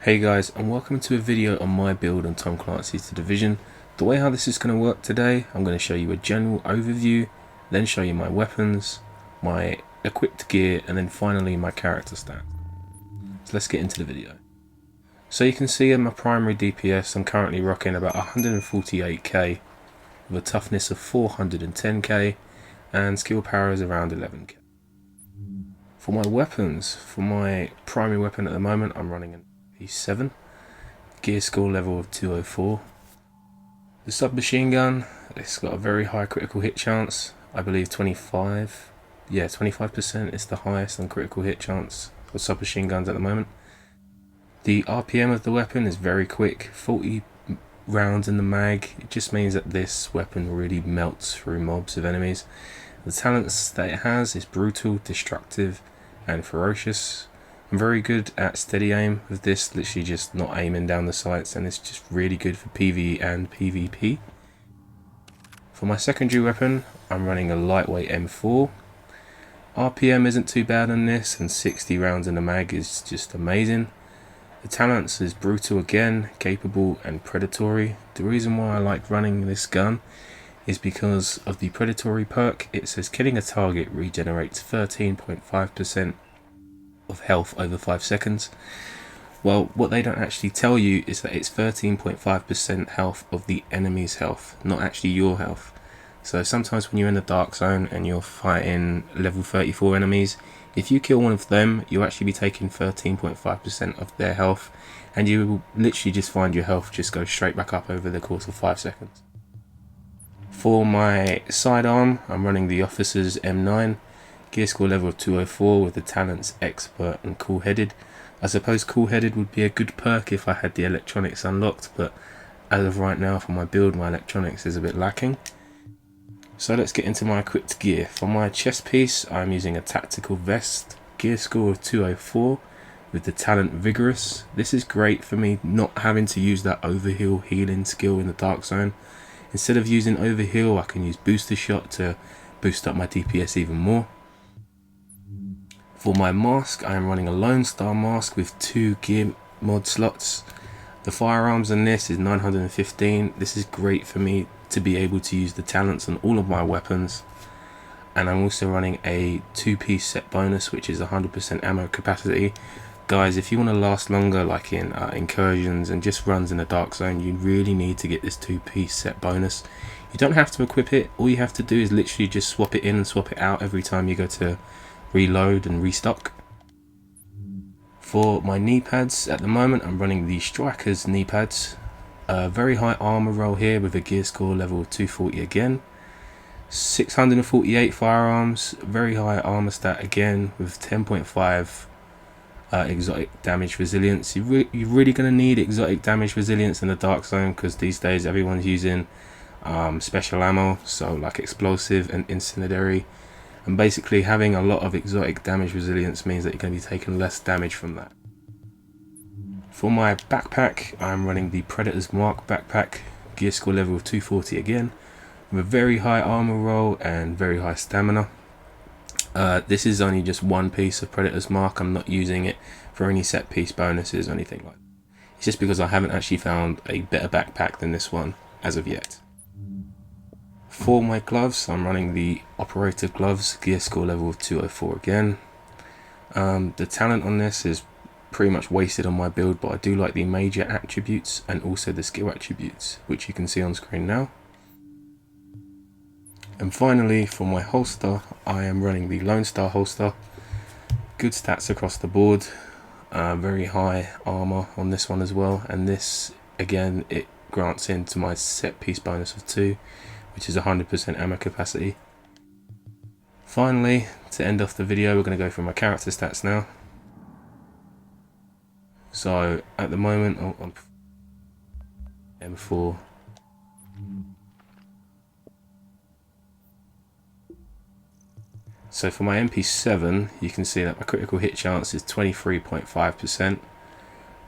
Hey guys, and welcome to a video on my build on Tom Clancy's The Division. The way how this is going to work today, I'm going to show you a general overview, then show you my weapons, my equipped gear, and then finally my character stats. So let's get into the video. So you can see in my primary DPS, I'm currently rocking about 148k with a toughness of 410k and skill power is around 11k. For my weapons, for my primary weapon at the moment, I'm running an MP7, gear score level of 204. The submachine gun, it's got a very high critical hit chance, I believe 25% is the highest on critical hit chance for submachine guns at the moment. The RPM of the weapon is very quick, 40 rounds in the mag. It just means that this weapon really melts through mobs of enemies. The talents that it has is brutal, destructive and ferocious. I'm very good at steady aim with this, literally just not aiming down the sights, and it's just really good for PvE and PvP. For my secondary weapon, I'm running a lightweight M4. RPM isn't too bad on this, and 60 rounds in the mag is just amazing. The talents is brutal again, capable and predatory. The reason why I like running this gun is because of the predatory perk. It says killing a target regenerates 13.5% of health over 5 seconds. Well, what they don't actually tell you is that it's 13.5% health of the enemy's health, not actually your health. So sometimes when you're in the dark zone and you're fighting level 34 enemies, if you kill one of them, you'll actually be taking 13.5% of their health, and you will literally just find your health just go straight back up over the course of 5 seconds. For my sidearm, I'm running the Officer's M9, gear score level of 204 with the talents Expert and Cool Headed. I suppose Cool Headed would be a good perk if I had the electronics unlocked, but as of right now for my build, my electronics is a bit lacking. So let's get into my equipped gear. For my chest piece, I'm using a tactical vest, gear score of 204 with the talent Vigorous. This is great for me not having to use that overheal healing skill in the dark zone. Instead of using overheal, I can use booster shot to boost up my DPS even more. For my mask, I am running a Lone Star mask with 2 gear mod slots. The firearms on this is 915. This is great for me to be able to use the talents on all of my weapons. And I'm also running a 2-piece set bonus, which is 100% ammo capacity. Guys, if you want to last longer, like in incursions and just runs in the dark zone, you really need to get this 2-piece set bonus. You don't have to equip it. All you have to do is literally just swap it in and swap it out every time you go to reload and restock. For my knee pads, at the moment I'm running the Striker's knee pads. Very high armor roll here with a gear score level of 240 again. 648 firearms, very high armor stat again with 10.5 exotic damage resilience. You're really going to need exotic damage resilience in the dark zone, because these days everyone's using special ammo, so like explosive and incendiary, and basically having a lot of exotic damage resilience means that you're going to be taking less damage from that. For my backpack, I'm running the Predator's Mark backpack, gear score level of 240 again, with a very high armor roll and very high stamina. This is only just one piece of Predator's Mark. I'm not using it for any set piece bonuses or anything like that. It's just because I haven't actually found a better backpack than this one as of yet. For my gloves, I'm running the Operator gloves, gear score level of 204 again. The talent on this is pretty much wasted on my build, but I do like the major attributes and also the skill attributes, which you can see on screen now. And finally, for my holster, I am running the Lone Star holster. Good stats across the board, very high armor on this one as well, and this again, it grants into my set piece bonus of 2, which is 100% ammo capacity. Finally, to end off the video, we're going to go through my character stats now. So at the moment I'm M4. So for my MP7, you can see that my critical hit chance is 23.5%.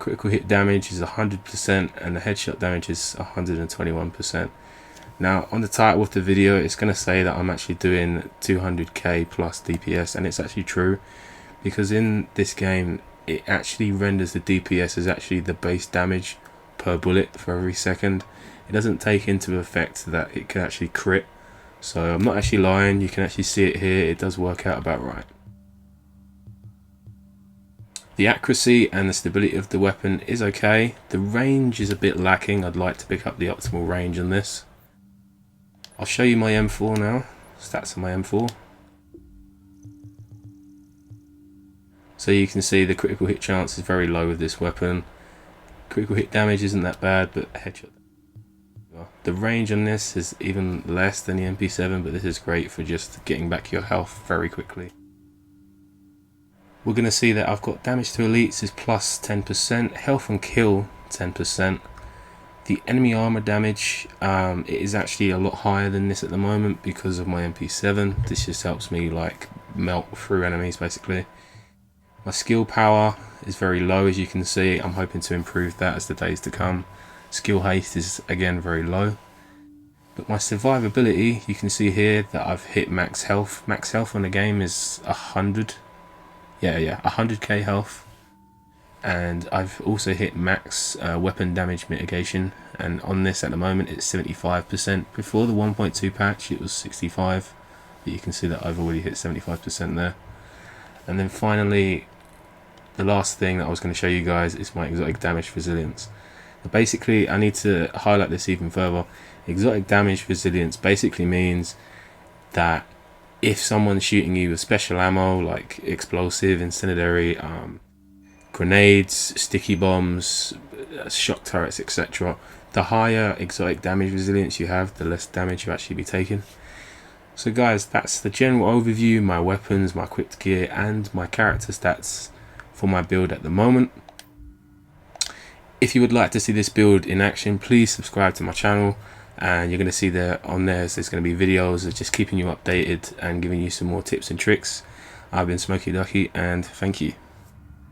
Critical hit damage is 100%, and the headshot damage is 121%. Now on the title of the video, it's going to say that I'm actually doing 200k plus DPS, and it's actually true, because in this game it actually renders the DPS as actually the base damage per bullet for every second. It doesn't take into effect that it can actually crit. So I'm not actually lying, you can actually see it here, it does work out about right. The accuracy and the stability of the weapon is okay. The range is a bit lacking. I'd like to pick up the optimal range on this. I'll show you my M4 now. Stats on my M4. So you can see the critical hit chance is very low with this weapon. Critical hit damage isn't that bad, but headshot. The range on this is even less than the MP7, but this is great for just getting back your health very quickly. We're going to see that I've got damage to elites is plus 10%, health and kill 10%. The enemy armor damage it is actually a lot higher than this at the moment because of my MP7. This just helps me like melt through enemies basically. My skill power is very low, as you can see. I'm hoping to improve that as the days to come. Skill haste is again very low. But my survivability, you can see here that I've hit max health. Max health on the game is 100. 100k health. And I've also hit max weapon damage mitigation. And on this at the moment it's 75%. Before the 1.2 patch it was 65. But you can see that I've already hit 75% there. And then finally, the last thing that I was going to show you guys is my exotic damage resilience. Basically, I need to highlight this even further. Exotic damage resilience basically means that if someone's shooting you with special ammo like explosive, incendiary, grenades, sticky bombs, shock turrets, etc., the higher exotic damage resilience you have, the less damage you actually be taking. So guys, that's the general overview, my weapons, my equipped gear, and my character stats for my build at the moment. If you would like to see this build in action, please subscribe to my channel, and you're going to see there on there's going to be videos of just keeping you updated and giving you some more tips and tricks. I've been Smoky Ducky, and thank you.